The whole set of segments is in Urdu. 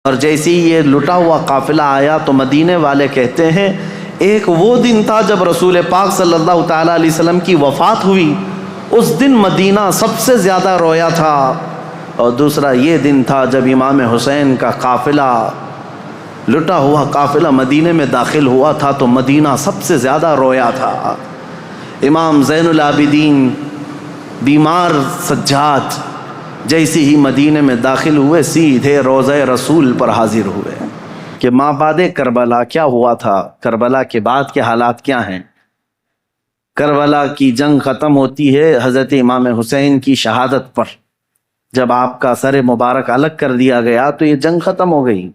اور جیسے ہی یہ لٹا ہوا قافلہ آیا تو مدینے والے کہتے ہیں ایک وہ دن تھا جب رسول پاک صلی اللہ تعالیٰ علیہ وسلم کی وفات ہوئی، اس دن مدینہ سب سے زیادہ رویا تھا، اور دوسرا یہ دن تھا جب امام حسین کا قافلہ، لٹا ہوا قافلہ مدینے میں داخل ہوا تھا تو مدینہ سب سے زیادہ رویا تھا۔ امام زین العابدین بیمار سجاد جیسے ہی مدینے میں داخل ہوئے سیدھے روضہ رسول پر حاضر ہوئے کہ ماں بعد کربلا کیا ہوا تھا، کربلا کے بعد کے حالات کیا ہیں۔ کربلا کی جنگ ختم ہوتی ہے حضرت امام حسین کی شہادت پر، جب آپ کا سر مبارک الگ کر دیا گیا تو یہ جنگ ختم ہو گئی۔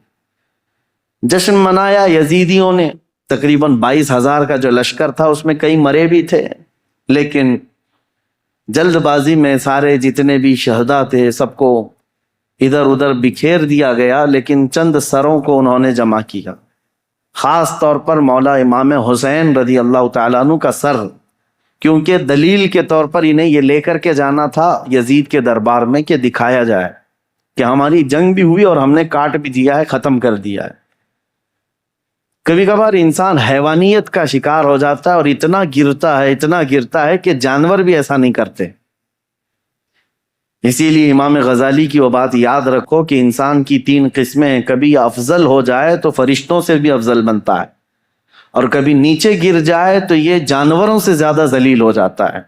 جشن منایا یزیدیوں نے، تقریباً 22,000 کا جو لشکر تھا اس میں کئی مرے بھی تھے، لیکن جلد بازی میں سارے جتنے بھی شہداء تھے سب کو ادھر ادھر بکھیر دیا گیا، لیکن چند سروں کو انہوں نے جمع کیا، خاص طور پر مولا امام حسین رضی اللہ تعالیٰ عنہ کا سر، کیونکہ دلیل کے طور پر انہیں یہ لے کر کے جانا تھا یزید کے دربار میں کہ دکھایا جائے کہ ہماری جنگ بھی ہوئی اور ہم نے کاٹ بھی دیا ہے، ختم کر دیا ہے۔ کبھی کبھار انسان حیوانیت کا شکار ہو جاتا ہے اور اتنا گرتا ہے کہ جانور بھی ایسا نہیں کرتے۔ اسی لیے امام غزالی کی وہ بات یاد رکھو کہ انسان کی 3 قسمیں ہیں، کبھی افضل ہو جائے تو فرشتوں سے بھی افضل بنتا ہے، اور کبھی نیچے گر جائے تو یہ جانوروں سے زیادہ ذلیل ہو جاتا ہے۔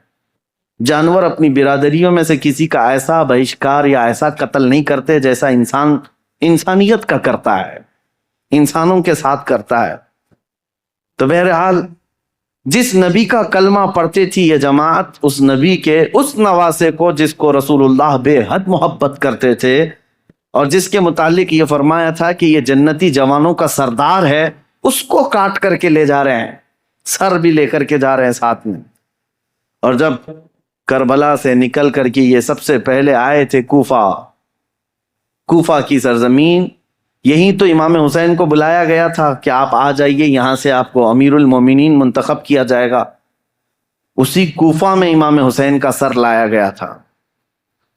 جانور اپنی برادریوں میں سے کسی کا ایسا بہشکار یا ایسا قتل نہیں کرتے جیسا انسان انسانیت کا کرتا ہے، انسانوں کے ساتھ کرتا ہے۔ تو بہرحال جس نبی کا کلمہ پڑھتے تھی یہ جماعت، اس نبی کے اس نواسے کو جس کو رسول اللہ بے حد محبت کرتے تھے اور جس کے متعلق یہ فرمایا تھا کہ یہ جنتی جوانوں کا سردار ہے، اس کو کاٹ کر کے لے جا رہے ہیں، سر بھی لے کر کے جا رہے ہیں ساتھ میں۔ اور جب کربلا سے نکل کر کے یہ سب سے پہلے آئے تھے کوفہ کی سرزمین، یہی تو امام حسین کو بلایا گیا تھا کہ آپ آ جائیے، یہاں سے آپ کو امیر المومنین منتخب کیا جائے گا۔ اسی کوفہ میں امام حسین کا سر لایا گیا تھا۔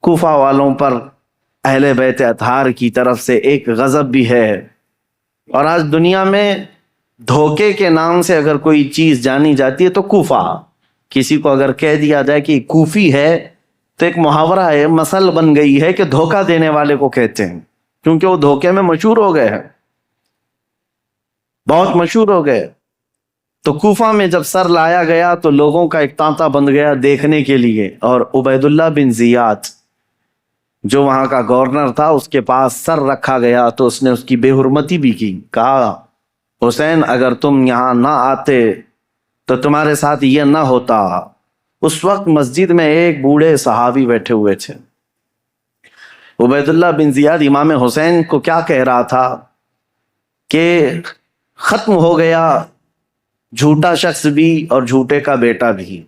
کوفہ والوں پر اہل بیت اطہار کی طرف سے ایک غضب بھی ہے، اور آج دنیا میں دھوکے کے نام سے اگر کوئی چیز جانی جاتی ہے تو کوفہ، کسی کو اگر کہہ دیا جائے کہ کوفی ہے تو ایک محاورہ ہے، مثل بن گئی ہے کہ دھوکہ دینے والے کو کہتے ہیں، کیونکہ وہ دھوکے میں مشہور ہو گئے ہیں، بہت مشہور ہو گئے۔ تو کوفہ میں جب سر لایا گیا تو لوگوں کا ایک تانتا بن گیا دیکھنے کے لیے، اور عبید اللہ بن زیاد جو وہاں کا گورنر تھا اس کے پاس سر رکھا گیا تو اس نے اس کی بے حرمتی بھی کی، کہا حسین اگر تم یہاں نہ آتے تو تمہارے ساتھ یہ نہ ہوتا۔ اس وقت مسجد میں ایک بوڑھے صحابی بیٹھے ہوئے تھے، عبید اللہ بن زیاد امام حسین کو کیا کہہ رہا تھا کہ ختم ہو گیا جھوٹا شخص بھی اور جھوٹے کا بیٹا بھی،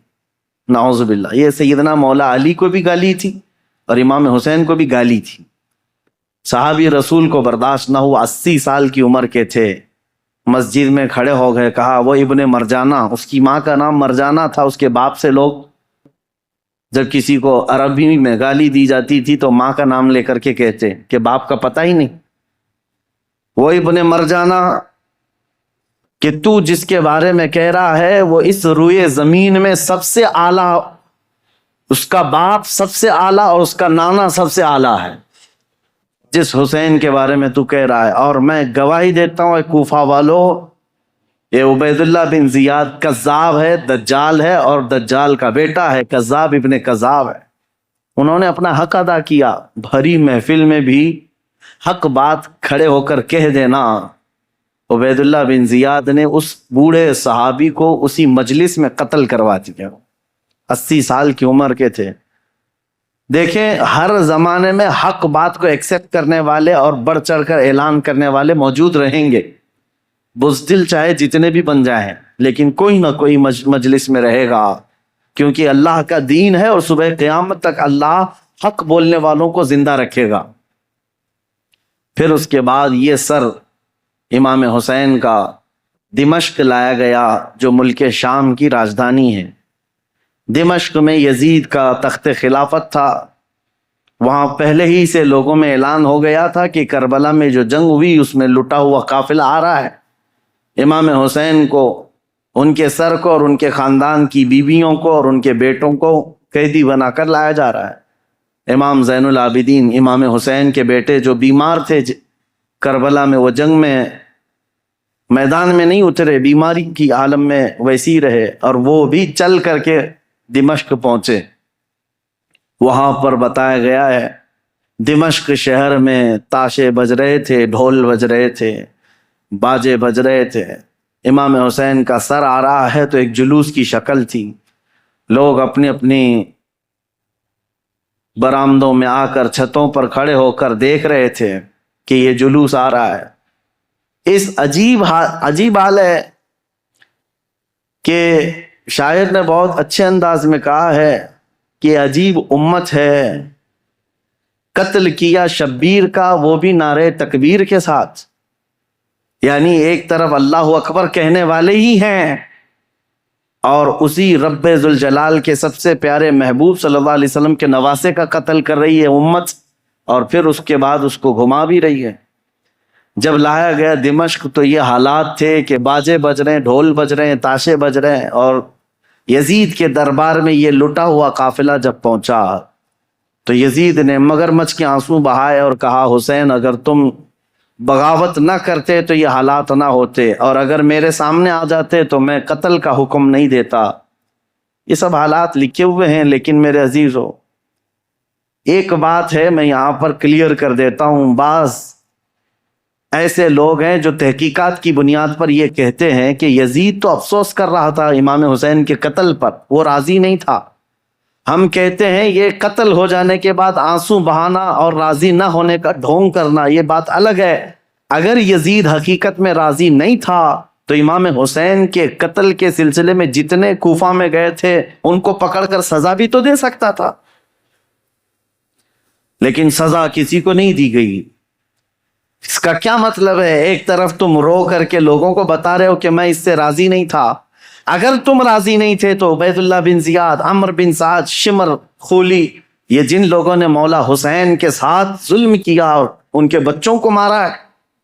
نعوذ باللہ۔ یہ سیدنا مولا علی کو بھی گالی تھی اور امام حسین کو بھی گالی تھی۔ صحابی رسول کو برداشت نہ ہوا، 80 سال کی عمر کے تھے، مسجد میں کھڑے ہو گئے، کہا وہ ابن مرجانہ، اس کی ماں کا نام مرجانہ تھا، اس کے باپ سے لوگ جب کسی کو عربی میں گالی دی جاتی تھی تو ماں کا نام لے کر کے کہتے کہ باپ کا پتہ ہی نہیں۔ وہ ابن مرجانہ کہ تو جس کے بارے میں کہہ رہا ہے وہ اس روئے زمین میں سب سے اعلیٰ، اس کا باپ سب سے اعلیٰ اور اس کا نانا سب سے اعلیٰ ہے، جس حسین کے بارے میں تو کہہ رہا ہے، اور میں گواہی دیتا ہوں اے کوفہ والو، یہ عبید اللہ بن زیاد کذاب ہے، دجال ہے، اور دجال کا بیٹا ہے، کذاب ابن کذاب ہے۔ انہوں نے اپنا حق ادا کیا، بھری محفل میں بھی حق بات کھڑے ہو کر کہہ دینا۔ عبید اللہ بن زیاد نے اس بوڑھے صحابی کو اسی مجلس میں قتل کروا دیا، 80 سال کی عمر کے تھے۔ دیکھیں ہر زمانے میں حق بات کو ایکسپٹ کرنے والے اور بڑھ چڑھ کر اعلان کرنے والے موجود رہیں گے، بزدل چاہے جتنے بھی بن جائیں، لیکن کوئی نہ کوئی مجلس میں رہے گا، کیونکہ اللہ کا دین ہے اور صبح قیامت تک اللہ حق بولنے والوں کو زندہ رکھے گا۔ پھر اس کے بعد یہ سر امام حسین کا دمشق لایا گیا، جو ملک شام کی راجدھانی ہے۔ دمشق میں یزید کا تخت خلافت تھا، وہاں پہلے ہی سے لوگوں میں اعلان ہو گیا تھا کہ کربلا میں جو جنگ ہوئی اس میں لٹا ہوا قافلہ آ رہا ہے، امام حسین کو، ان کے سر کو اور ان کے خاندان کی بیویوں کو اور ان کے بیٹوں کو قیدی بنا کر لایا جا رہا ہے۔ امام زین العابدین امام حسین کے بیٹے جو بیمار تھے کربلا میں، وہ جنگ میں میدان میں نہیں اترے، بیماری کی عالم میں ویسی رہے، اور وہ بھی چل کر کے دمشق پہنچے۔ وہاں پر بتایا گیا ہے دمشق شہر میں تاشے بج رہے تھے، ڈھول بج رہے تھے، باجے بج رہے تھے، امام حسین کا سر آ رہا ہے تو ایک جلوس کی شکل تھی، لوگ اپنی اپنی برآمدوں میں آ کر چھتوں پر کھڑے ہو کر دیکھ رہے تھے کہ یہ جلوس آ رہا ہے۔ اس عجیب حال ہے کہ شاعر نے بہت اچھے انداز میں کہا ہے کہ عجیب امت ہے، قتل کیا شبیر کا وہ بھی نعرے تکبیر کے ساتھ، یعنی ایک طرف اللہ اکبر کہنے والے ہی ہیں اور اسی رب ذوالجلال کے سب سے پیارے محبوب صلی اللہ علیہ وسلم کے نواسے کا قتل کر رہی ہے امت، اور پھر اس کے بعد اس کو گھما بھی رہی ہے۔ جب لایا گیا دمشق تو یہ حالات تھے کہ باجے بج رہے ہیں، ڈھول بج رہے ہیں، تاشے بج رہے ہیں، اور یزید کے دربار میں یہ لٹا ہوا قافلہ جب پہنچا تو یزید نے مگرمچھ کے آنسو بہائے اور کہا حسین اگر تم بغاوت نہ کرتے تو یہ حالات نہ ہوتے، اور اگر میرے سامنے آ جاتے تو میں قتل کا حکم نہیں دیتا۔ یہ سب حالات لکھے ہوئے ہیں، لیکن میرے عزیزو ایک بات ہے میں یہاں پر کلیئر کر دیتا ہوں، بعض ایسے لوگ ہیں جو تحقیقات کی بنیاد پر یہ کہتے ہیں کہ یزید تو افسوس کر رہا تھا امام حسین کے قتل پر، وہ راضی نہیں تھا۔ ہم کہتے ہیں یہ قتل ہو جانے کے بعد آنسو بہانا اور راضی نہ ہونے کا ڈھونگ کرنا یہ بات الگ ہے۔ اگر یزید حقیقت میں راضی نہیں تھا تو امام حسین کے قتل کے سلسلے میں جتنے کوفہ میں گئے تھے ان کو پکڑ کر سزا بھی تو دے سکتا تھا، لیکن سزا کسی کو نہیں دی گئی۔ اس کا کیا مطلب ہے؟ ایک طرف تم رو کر کے لوگوں کو بتا رہے ہو کہ میں اس سے راضی نہیں تھا، اگر تم راضی نہیں تھے تو عبید اللہ بن زیاد، عمر بن سعد، شمر، خولی، یہ جن لوگوں نے مولا حسین کے ساتھ ظلم کیا اور ان کے بچوں کو مارا ہے،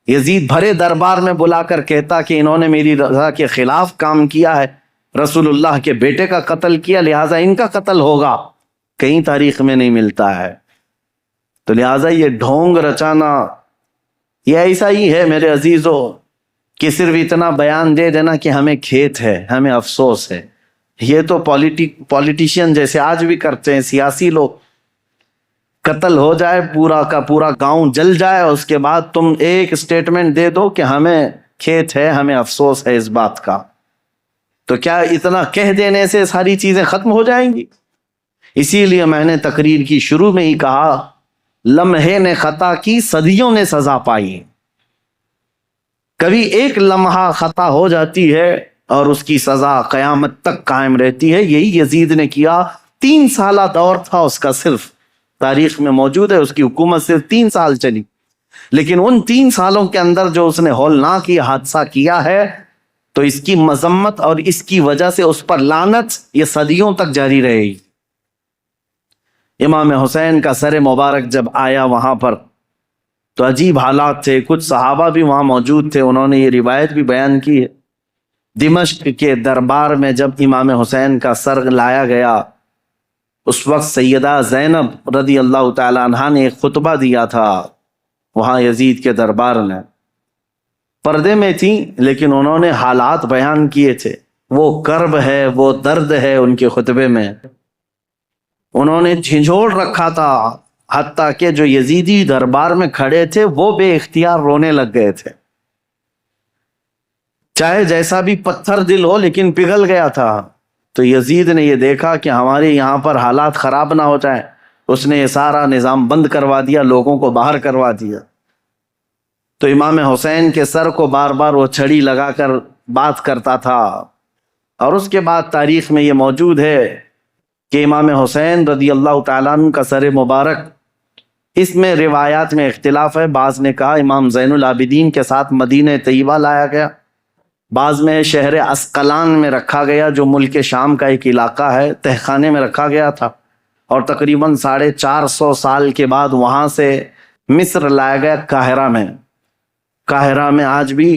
یزید بھرے دربار میں بلا کر کہتا کہ انہوں نے میری رضا کے خلاف کام کیا ہے، رسول اللہ کے بیٹے کا قتل کیا، لہٰذا ان کا قتل ہوگا، کہیں تاریخ میں نہیں ملتا ہے۔ تو لہٰذا یہ ڈھونگ رچانا یہ ایسا ہی ہے میرے عزیزو کہ صرف اتنا بیان دے دینا کہ ہمیں کھیت ہے، ہمیں افسوس ہے، یہ تو پولیٹیشین جیسے آج بھی کرتے ہیں، سیاسی لوگ، قتل ہو جائے پورا کا پورا گاؤں جل جائے اور اس کے بعد تم ایک اسٹیٹمنٹ دے دو کہ ہمیں کھیت ہے، ہمیں افسوس ہے اس بات کا۔ تو کیا اتنا کہہ دینے سے ساری چیزیں ختم ہو جائیں گی؟ اسی لیے میں نے تقریر کی شروع میں ہی کہا لمحے نے خطا کی صدیوں نے سزا پائی۔ کبھی ایک لمحہ خطا ہو جاتی ہے اور اس کی سزا قیامت تک قائم رہتی ہے۔ یہی یزید نے کیا، 3 سالہ دور تھا اس کا، صرف تاریخ میں موجود ہے اس کی حکومت صرف 3 سال چلی، لیکن ان 3 سالوں کے اندر جو اس نے ہولناک یہ حادثہ کیا ہے تو اس کی مذمت اور اس کی وجہ سے اس پر لعنت یہ صدیوں تک جاری رہے گی۔ امام حسین کا سر مبارک جب آیا وہاں پر تو عجیب حالات تھے، کچھ صحابہ بھی وہاں موجود تھے، انہوں نے یہ روایت بھی بیان کی ہے۔ دمشق کے دربار میں جب امام حسین کا سر لایا گیا اس وقت سیدہ زینب رضی اللہ تعالی عنہا نے ایک خطبہ دیا تھا وہاں یزید کے دربار میں، پردے میں تھیں لیکن انہوں نے حالات بیان کیے تھے، وہ کرب ہے، وہ درد ہے ان کے خطبے میں، انہوں نے جھنجھوڑ رکھا تھا، حتیٰ کہ جو یزیدی دربار میں کھڑے تھے وہ بے اختیار رونے لگ گئے تھے، چاہے جیسا بھی پتھر دل ہو لیکن پگھل گیا تھا۔ تو یزید نے یہ دیکھا کہ ہمارے یہاں پر حالات خراب نہ ہو جائیں، اس نے یہ سارا نظام بند کروا دیا، لوگوں کو باہر کروا دیا۔ تو امام حسین کے سر کو بار بار وہ چھڑی لگا کر بات کرتا تھا، اور اس کے بعد تاریخ میں یہ موجود ہے کہ امام حسین رضی اللہ تعالیٰ عنہ کا سر مبارک، اس میں روایات میں اختلاف ہے، بعض نے کہا امام زین العابدین کے ساتھ مدینہ طیبہ لایا گیا، بعض میں شہر اسقلان میں رکھا گیا جو ملک شام کا ایک علاقہ ہے، تہخانے میں رکھا گیا تھا، اور تقریباً 450 سال کے بعد وہاں سے مصر لایا گیا قاہرہ میں۔ قاہرہ میں آج بھی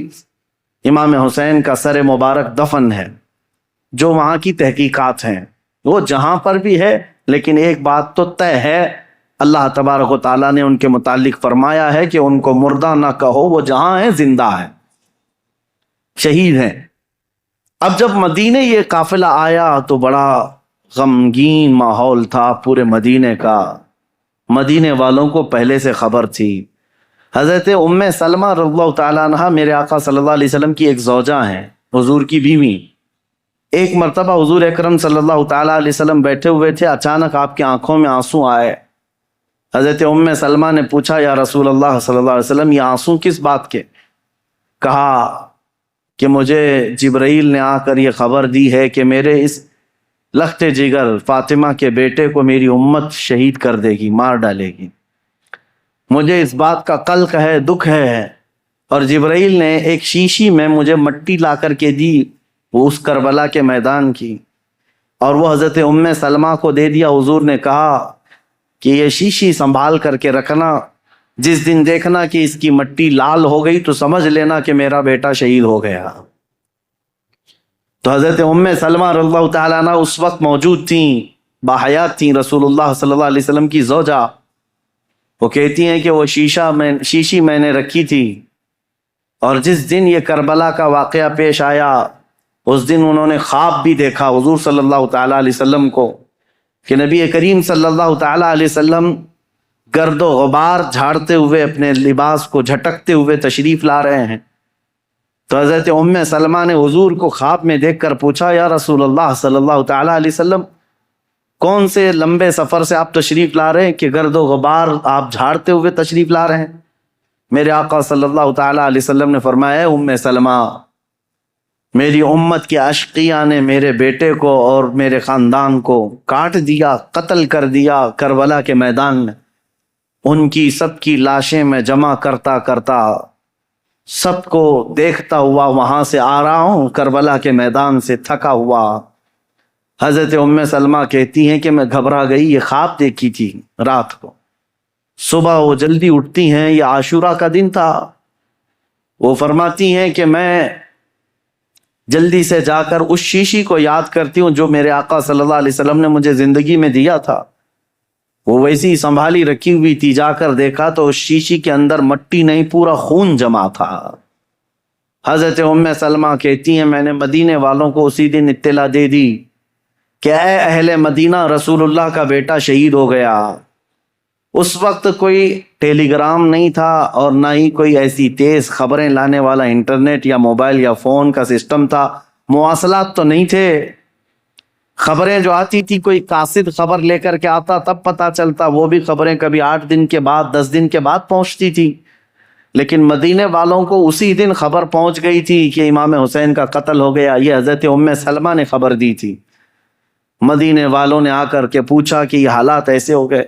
امام حسین کا سر مبارک دفن ہے۔ جو وہاں کی تحقیقات ہیں وہ جہاں پر بھی ہے، لیکن ایک بات تو طے ہے، اللہ تبارک و تعالیٰ نے ان کے متعلق فرمایا ہے کہ ان کو مردہ نہ کہو، وہ جہاں ہیں زندہ ہیں، شہید ہیں۔ اب جب مدینے یہ قافلہ آیا تو بڑا غمگین ماحول تھا پورے مدینے کا۔ مدینے والوں کو پہلے سے خبر تھی۔ حضرت ام سلمہ رضی اللہ تعالیٰ عنہ میرے آقا صلی اللہ علیہ وسلم کی ایک زوجہ ہیں، حضور کی بیوی۔ ایک مرتبہ حضور اکرم صلی اللہ تعالیٰ علیہ وسلم بیٹھے ہوئے تھے، اچانک آپ کی آنکھوں میں آنسو آئے۔ حضرت ام سلمہ نے پوچھا، یا رسول اللہ صلی اللہ علیہ وسلم، یہ آنسو کس بات کے؟ کہا کہ مجھے جبرائیل نے آ کر یہ خبر دی ہے کہ میرے اس لخت جگر فاطمہ کے بیٹے کو میری امت شہید کر دے گی، مار ڈالے گی۔ مجھے اس بات کا قلق ہے، دکھ ہے، اور جبرائیل نے ایک شیشی میں مجھے مٹی لا کر کے دی، وہ اس کربلا کے میدان کی، اور وہ حضرت ام سلمہ کو دے دیا۔ حضور نے کہا کہ یہ شیشی سنبھال کر کے رکھنا، جس دن دیکھنا کہ اس کی مٹی لال ہو گئی تو سمجھ لینا کہ میرا بیٹا شہید ہو گیا۔ تو حضرت ام سلمہ رضی اللہ تعالیٰ عنہ اس وقت موجود تھیں، باحیات تھیں، رسول اللہ صلی اللہ علیہ وسلم کی زوجہ۔ وہ کہتی ہیں کہ وہ شیشی میں نے رکھی تھی، اور جس دن یہ کربلا کا واقعہ پیش آیا اس دن انہوں نے خواب بھی دیکھا حضور صلی اللہ تعالیٰ علیہ وسلم کو، کہ نبی کریم صلی اللہ تعالیٰ علیہ وسلم گرد و غبار جھاڑتے ہوئے، اپنے لباس کو جھٹکتے ہوئے تشریف لا رہے ہیں۔ تو حضرت ام سلمہ نے حضور کو خواب میں دیکھ کر پوچھا، یا رسول اللہ صلی اللہ تعالیٰ علیہ وسلم، کون سے لمبے سفر سے آپ تشریف لا رہے ہیں کہ گرد و غبار آپ جھاڑتے ہوئے تشریف لا رہے ہیں؟ میرے آقا صلی اللہ تعالیٰ علیہ وسلم نے فرمایا، اے ام سلمہ، میری امت کے اشقیاء نے میرے بیٹے کو اور میرے خاندان کو کاٹ دیا، قتل کر دیا کربلا کے میدان میں۔ ان کی سب کی لاشیں میں جمع کرتا کرتا سب کو دیکھتا ہوا وہاں سے آ رہا ہوں، کربلا کے میدان سے تھکا ہوا۔ حضرت ام سلمہ کہتی ہیں کہ میں گھبرا گئی، یہ خواب دیکھی تھی رات کو۔ صبح وہ جلدی اٹھتی ہیں، یہ عاشورہ کا دن تھا، وہ فرماتی ہیں کہ میں جلدی سے جا کر اس شیشی کو یاد کرتی ہوں جو میرے آقا صلی اللہ علیہ وسلم نے مجھے زندگی میں دیا تھا، وہ ویسی ہی سنبھالی رکھی ہوئی تھی۔ جا کر دیکھا تو اس شیشی کے اندر مٹی نہیں، پورا خون جمع تھا۔ حضرت ام سلمہ کہتی ہیں میں نے مدینے والوں کو اسی دن اطلاع دے دی کہ اے اہل مدینہ، رسول اللہ کا بیٹا شہید ہو گیا۔ اس وقت کوئی ٹیلی گرام نہیں تھا، اور نہ ہی کوئی ایسی تیز خبریں لانے والا انٹرنیٹ یا موبائل یا فون کا سسٹم تھا، مواصلات تو نہیں تھے۔ خبریں جو آتی تھی کوئی قاصد خبر لے کر کے آتا تب پتہ چلتا، وہ بھی خبریں کبھی 8 دن کے بعد 10 دن کے بعد پہنچتی تھی۔ لیکن مدینے والوں کو اسی دن خبر پہنچ گئی تھی کہ امام حسین کا قتل ہو گیا۔ یہ حضرت ام سلمہ نے خبر دی تھی۔ مدینے والوں نے آ کر کے پوچھا کہ یہ حالات ایسے ہو گئے۔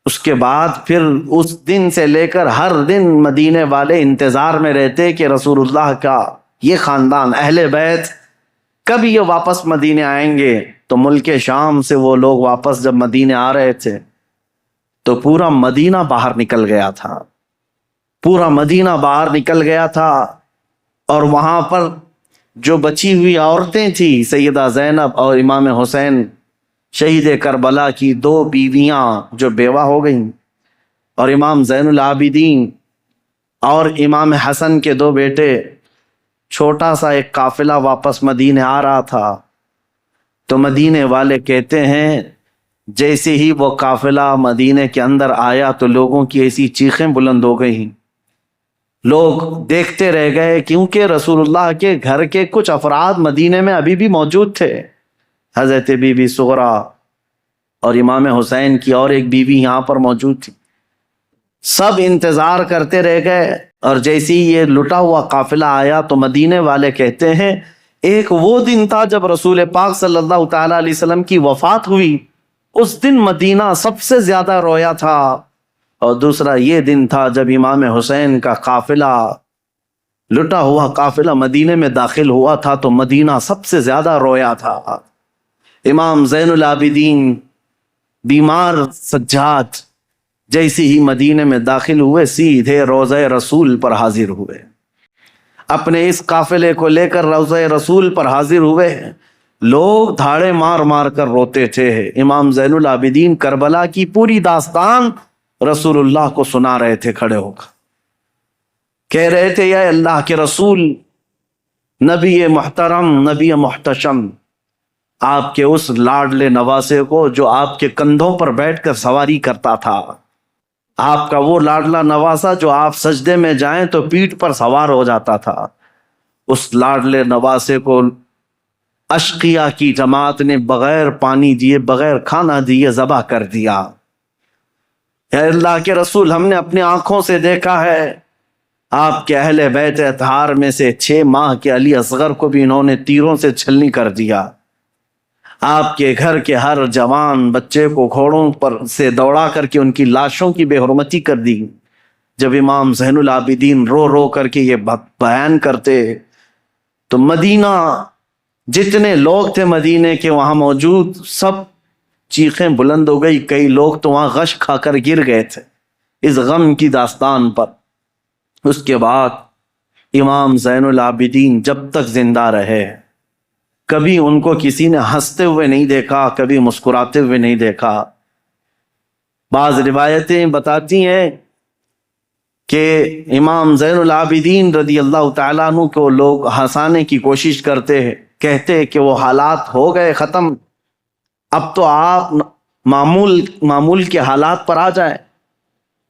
اس کے بعد پھر اس دن سے لے کر ہر دن مدینے والے انتظار میں رہتے کہ رسول اللہ کا یہ خاندان اہل بیت کب یہ واپس مدینے آئیں گے۔ تو ملک شام سے وہ لوگ واپس جب مدینے آ رہے تھے تو پورا مدینہ باہر نکل گیا تھا، پورا مدینہ باہر نکل گیا تھا، اور وہاں پر جو بچی ہوئی عورتیں تھیں، سیدہ زینب اور امام حسین شہید کربلا کی 2 بیویاں جو بیوہ ہو گئیں، اور امام زین العابدین اور امام حسن کے 2 بیٹے، چھوٹا سا ایک قافلہ واپس مدینے آ رہا تھا۔ تو مدینے والے کہتے ہیں جیسے ہی وہ قافلہ مدینے کے اندر آیا تو لوگوں کی ایسی چیخیں بلند ہو گئیں، لوگ دیکھتے رہ گئے، کیونکہ رسول اللہ کے گھر کے کچھ افراد مدینے میں ابھی بھی موجود تھے۔ حضرت بی بی صغرا اور امام حسین کی اور ایک بیوی یہاں پر موجود تھی۔ سب انتظار کرتے رہ گئے، اور جیسے ہی یہ لٹا ہوا قافلہ آیا تو مدینے والے کہتے ہیں ایک وہ دن تھا جب رسول پاک صلی اللہ تعالیٰ علیہ وسلم کی وفات ہوئی، اس دن مدینہ سب سے زیادہ رویا تھا، اور دوسرا یہ دن تھا جب امام حسین کا قافلہ، لٹا ہوا قافلہ مدینے میں داخل ہوا تھا تو مدینہ سب سے زیادہ رویا تھا۔ امام زین العابدین بیمار سجاد جیسے ہی مدینے میں داخل ہوئے سیدھے روضہ رسول پر حاضر ہوئے، اپنے اس قافلے کو لے کر روضہ رسول پر حاضر ہوئے۔ لوگ دھاڑے مار مار کر روتے تھے۔ امام زین العابدین کربلا کی پوری داستان رسول اللہ کو سنا رہے تھے کھڑے ہو کر، کہہ رہے تھے یا اللہ کے رسول، نبی محترم، نبی محتشم، آپ کے اس لاڈلے نواسے کو جو آپ کے کندھوں پر بیٹھ کر سواری کرتا تھا، آپ کا وہ لاڈلا نواسا جو آپ سجدے میں جائیں تو پیٹھ پر سوار ہو جاتا تھا، اس لاڈلے نواسے کو اشقیاء کی جماعت نے بغیر پانی دیے، بغیر کھانا دیے ذبح کر دیا۔ اے اللہ کے رسول، ہم نے اپنی آنکھوں سے دیکھا ہے آپ کے اہل بیت اطہار میں سے 6 ماہ کے علی اصغر کو بھی انہوں نے تیروں سے چھلنی کر دیا۔ آپ کے گھر کے ہر جوان بچے کو گھوڑوں پر سے دوڑا کر کے ان کی لاشوں کی بے حرمتی کر دی۔ جب امام زین العابدین رو رو کر کے یہ بیان کرتے تو مدینہ، جتنے لوگ تھے مدینے کے وہاں موجود، سب چیخیں بلند ہو گئی۔ کئی لوگ تو وہاں غش کھا کر گر گئے تھے اس غم کی داستان پر۔ اس کے بعد امام زین العابدین جب تک زندہ رہے کبھی ان کو کسی نے ہنستے ہوئے نہیں دیکھا، کبھی مسکراتے ہوئے نہیں دیکھا۔ بعض روایتیں بتاتی ہیں کہ امام زین العابدین رضی اللہ تعالیٰ عنہ کو لوگ ہنسانے کی کوشش کرتے ہیں، کہتے کہ وہ حالات ہو گئے ختم، اب تو آپ معمول کے حالات پر آ جائیں۔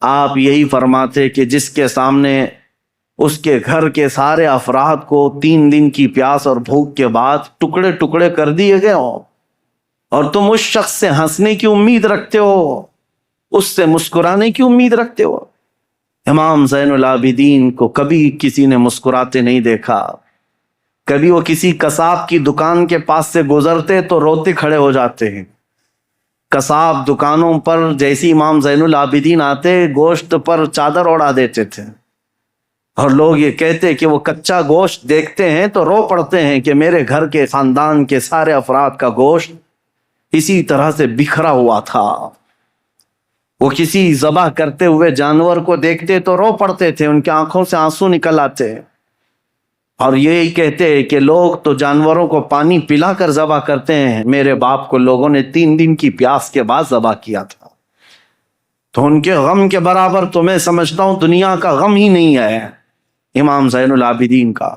آپ یہی فرماتے کہ جس کے سامنے اس کے گھر کے سارے افراد کو 3 دن کی پیاس اور بھوک کے بعد ٹکڑے ٹکڑے کر دیے گئے ہوں، اور تم اس شخص سے ہنسنے کی امید رکھتے ہو، اس سے مسکرانے کی امید رکھتے ہو۔ امام زین العابدین کو کبھی کسی نے مسکراتے نہیں دیکھا۔ کبھی وہ کسی قصاب کی دکان کے پاس سے گزرتے تو روتے کھڑے ہو جاتے ہیں۔ قصاب دکانوں پر جیسی امام زین العابدین آتے گوشت پر چادر اڑا دیتے تھے، اور لوگ یہ کہتے کہ وہ کچا گوشت دیکھتے ہیں تو رو پڑتے ہیں کہ میرے گھر کے خاندان کے سارے افراد کا گوشت اسی طرح سے بکھرا ہوا تھا۔ وہ کسی ذبح کرتے ہوئے جانور کو دیکھتے تو رو پڑتے تھے، ان کی آنکھوں سے آنسو نکل آتے، اور یہی کہتے کہ لوگ تو جانوروں کو پانی پلا کر ذبح کرتے ہیں، میرے باپ کو لوگوں نے 3 دن کی پیاس کے بعد ذبح کیا تھا۔ تو ان کے غم کے برابر تو میں سمجھتا ہوں دنیا کا غم ہی نہیں ہے امام زین العابدین کا۔